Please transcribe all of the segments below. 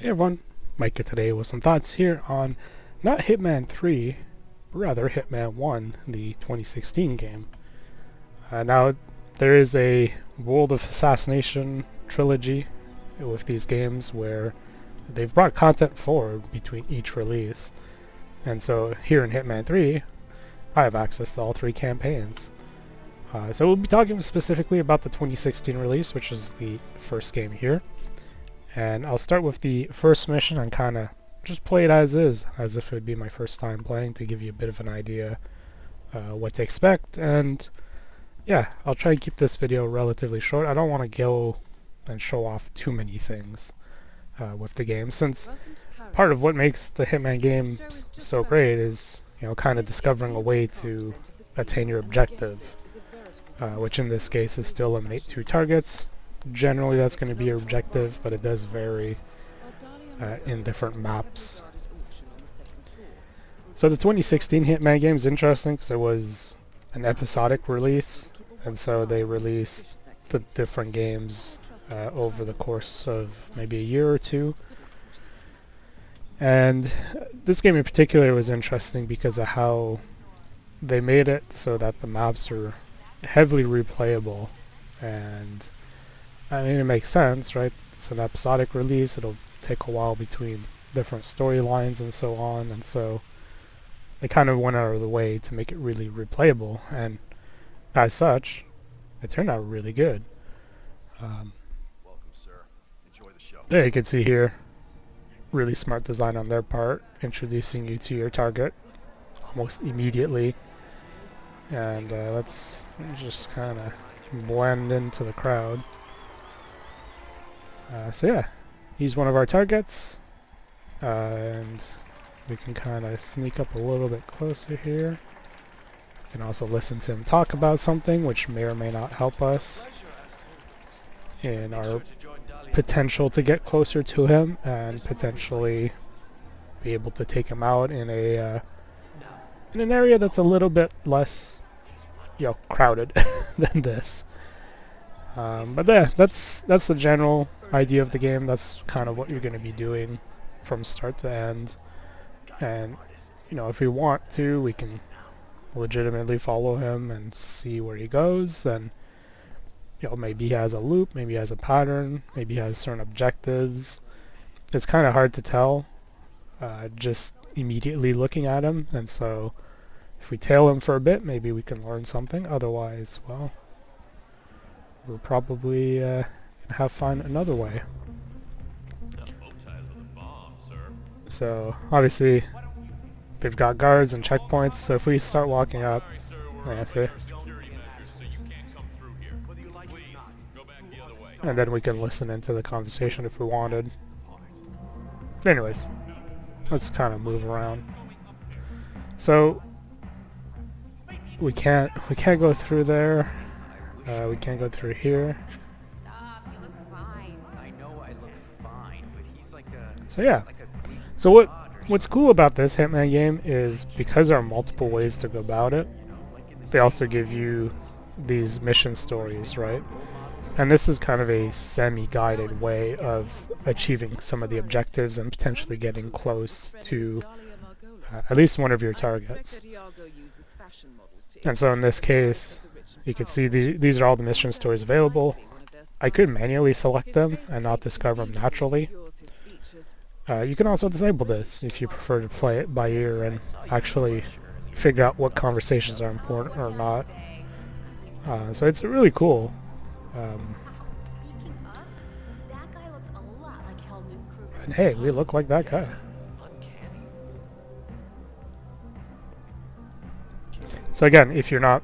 Hey everyone, Micah today with some thoughts here on not Hitman 3, but rather Hitman 1, the 2016 game. Now, there is a World of Assassination trilogy with these games where they've brought content forward between each release. And so here in Hitman 3, I have access to all three campaigns. So we'll be talking specifically about the 2016 release, which is the first game here. And I'll start with the first mission and kind of just play it as is, as if it would be my first time playing, to give you a bit of an idea what to expect. And yeah, I'll try and keep this video relatively short. I don't want to go and show off too many things with the game, since part of what makes the Hitman game so great is, you know, kind of discovering a way to attain your objective, which in this case is to eliminate 2 targets. Generally that's going to be your objective, but it does vary in different maps. So the 2016 Hitman game is interesting because it was an episodic release, and so they released the different games over the course of maybe a year or two. And this game in particular was interesting because of how they made it so that the maps are heavily replayable. And I mean, it makes sense, right? It's an episodic release, it'll take a while between different storylines and so on, and so they kind of went out of the way to make it really replayable, and as such, it turned out really good. Welcome, sir. Enjoy the show. Yeah, you can see here, really smart design on their part, introducing you to your target almost immediately. And let's just kind of blend into the crowd. So yeah, he's one of our targets, and we can kind of sneak up a little bit closer here. We can also listen to him talk about something, which may or may not help us in our potential to get closer to him and potentially be able to take him out in a in an area that's a little bit less, you know, crowded than this. But yeah, that's the general idea of the game. That's kind of what you're going to be doing from start to end. And you know, if we want to, we can legitimately follow him and see where he goes. And you know, maybe he has a loop, maybe he has a pattern, maybe he has certain objectives. It's kind of hard to tell just immediately looking at him. And so if we tail him for a bit, maybe we can learn something. Otherwise, well, we'll probably have fun another way. So obviously they've got guards and checkpoints, so if we start walking up, yeah, see? And then we can listen into the conversation if we wanted. But anyways, let's kind of move around. So we can't go through there. We can't go through here. So yeah. So what's cool about this Hitman game is because there are multiple ways to go about it, they also give you these mission stories, right? And this is kind of a semi-guided way of achieving some of the objectives and potentially getting close to at least one of your targets. And so in this case, you can see these are all the mission stories available. I could manually select them and not discover them naturally. You can also disable this if you prefer to play it by ear and actually figure out what conversations are important or not. So it's really cool. And hey, we look like that guy. So again, if you're going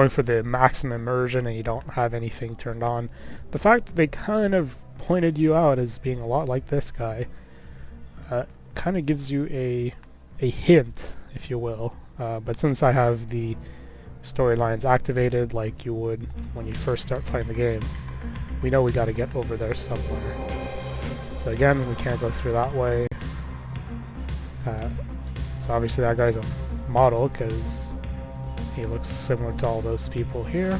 for the maximum immersion and you don't have anything turned on, the fact that they kind of pointed you out as being a lot like this guy kind of gives you a hint, if you will. But since I have the storylines activated like you would when you first start playing the game, we know we got to get over there somewhere. So again, we can't go through that way. So obviously that guy's a model because he looks similar to all those people here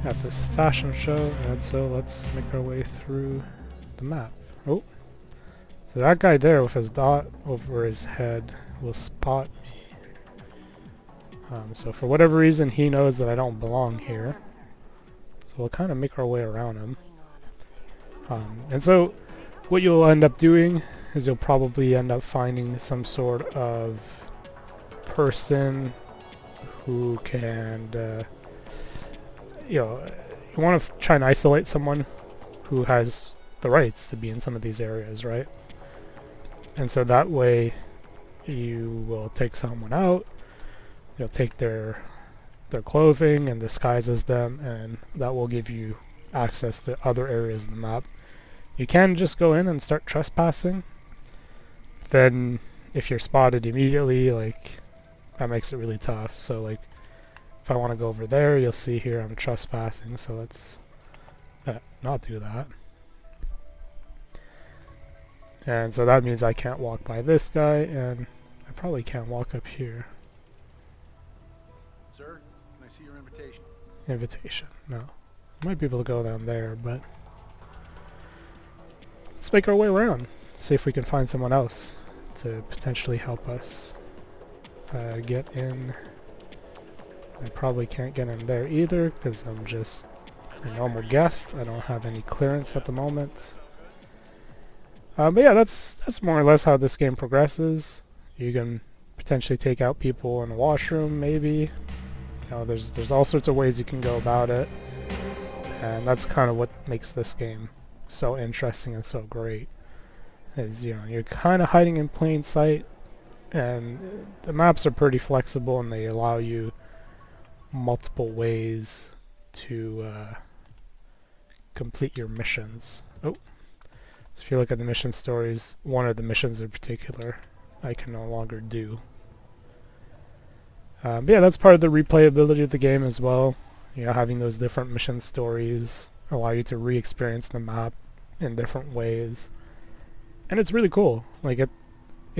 at this fashion show, and so let's make our way through the map. Oh, so that guy there with his dot over his head will spot me. So for whatever reason, he knows that I don't belong here. So we'll kind of make our way around him. And so what you'll end up doing is you'll probably end up finding some sort of person who can, you want to try and isolate someone who has the rights to be in some of these areas, right? And so that way you will take someone out, you'll take their clothing and disguise as them, and that will give you access to other areas of the map. You can just go in and start trespassing. Then if you're spotted immediately, like, that makes it really tough. So like, if I want to go over there, you'll see here I'm trespassing, so let's not do that. And so that means I can't walk by this guy, and I probably can't walk up here. Sir, can I see your invitation? Invitation, no. Might be able to go down there, but let's make our way around. See if we can find someone else to potentially help us get in. I probably can't get in there either because I'm just a normal guest. I don't have any clearance at the moment. But yeah, that's more or less how this game progresses. You can potentially take out people in the washroom, maybe. There's all sorts of ways you can go about it, and that's kind of what makes this game so interesting and so great. Is you're kind of hiding in plain sight, and the maps are pretty flexible, and they allow you multiple ways to complete your missions. Oh. So if you look at the mission stories, one of the missions in particular I can no longer do. But yeah, that's part of the replayability of the game as well. Having those different mission stories allow you to re-experience the map in different ways. And it's really cool. Like, it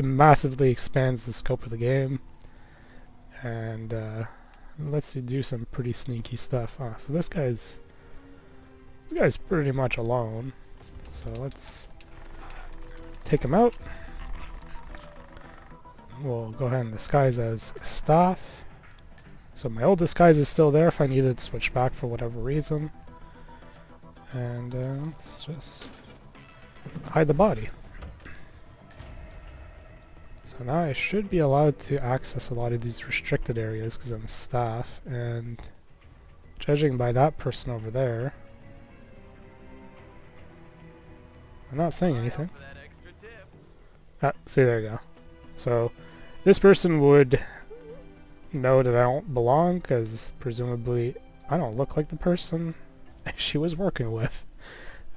massively expands the scope of the game. And lets you do some pretty sneaky stuff. So this guy's pretty much alone. So let's take him out. We'll go ahead and disguise as staff. So my old disguise is still there if I needed to switch back for whatever reason. And let's just hide the body. So now I should be allowed to access a lot of these restricted areas because I'm staff, and judging by that person over there, I'm not saying anything. See, there you go. So this person would know that I don't belong because presumably I don't look like the person she was working with.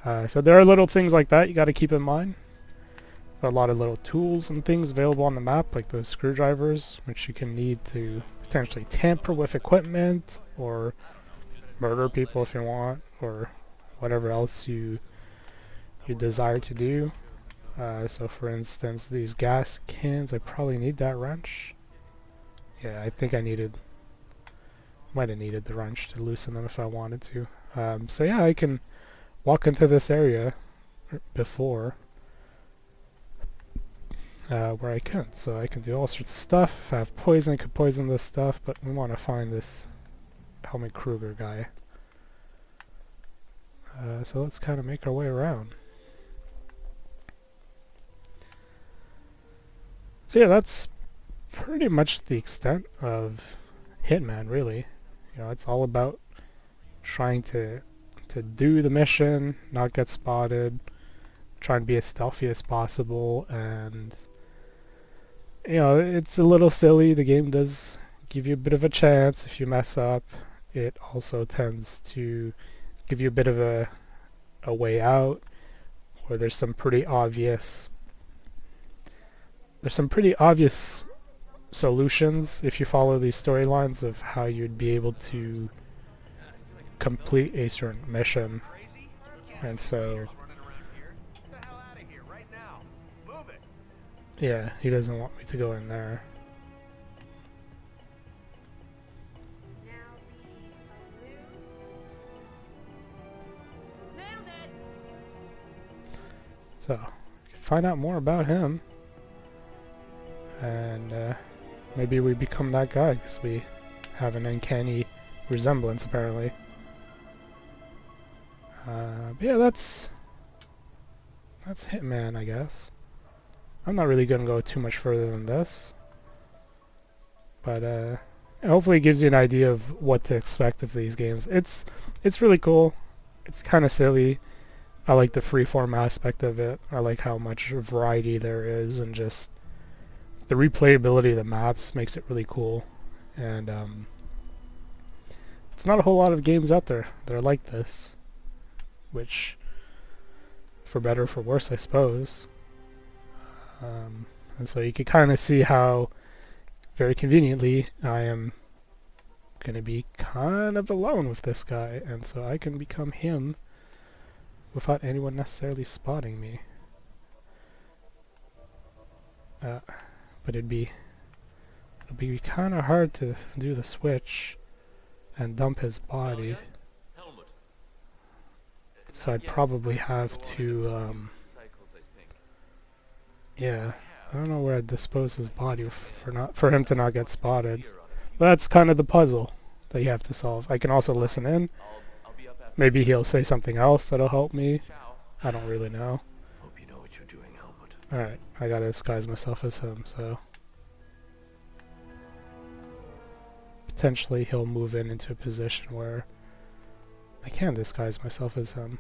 So there are little things like that you got to keep in mind. A lot of little tools and things available on the map, like those screwdrivers, which you can need to potentially tamper with equipment or murder people if you want, or whatever else you desire to do. So for instance, these gas cans, I probably need that wrench. Yeah, I think might have needed the wrench to loosen them if I wanted to. So yeah, I can walk into this area before where I couldn't. So I can do all sorts of stuff. If I have poison, I could poison this stuff, but we want to find this Helmut Kruger guy. So let's kind of make our way around. So yeah, that's pretty much the extent of Hitman, really. It's all about trying to do the mission, not get spotted, try and be as stealthy as possible, and it's a little silly. The game does give you a bit of a chance if you mess up. It also tends to give you a bit of a way out, where there's some pretty obvious solutions if you follow these storylines of how you'd be able to complete a certain mission. And so yeah, he doesn't want me to go in there. So, find out more about him. And maybe we become that guy, because we have an uncanny resemblance, apparently. But yeah, that's Hitman, I guess. I'm not really gonna go too much further than this. But hopefully it gives you an idea of what to expect of these games. It's really cool. It's kind of silly. I like the freeform aspect of it. I like how much variety there is, and just the replayability of the maps makes it really cool. And it's not a whole lot of games out there that are like this, which, for better or for worse, I suppose. And so you can kind of see how, very conveniently, I am going to be kind of alone with this guy, and so I can become him without anyone necessarily spotting me. But it'll be kind of hard to do the switch and dump his body. So I'd probably have to, yeah, I don't know where I'd dispose his body for him to not get spotted. But that's kind of the puzzle that you have to solve. I can also listen in. Maybe he'll say something else that'll help me. I don't really know. Alright, I gotta disguise myself as him, so potentially he'll move into a position where I can disguise myself as him.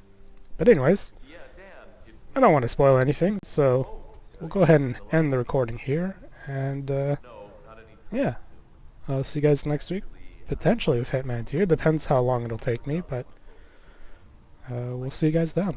But anyways, I don't want to spoil anything, so we'll go ahead and end the recording here, and yeah, I'll see you guys next week, potentially with Hitman 2. Depends how long it'll take me, but we'll see you guys then.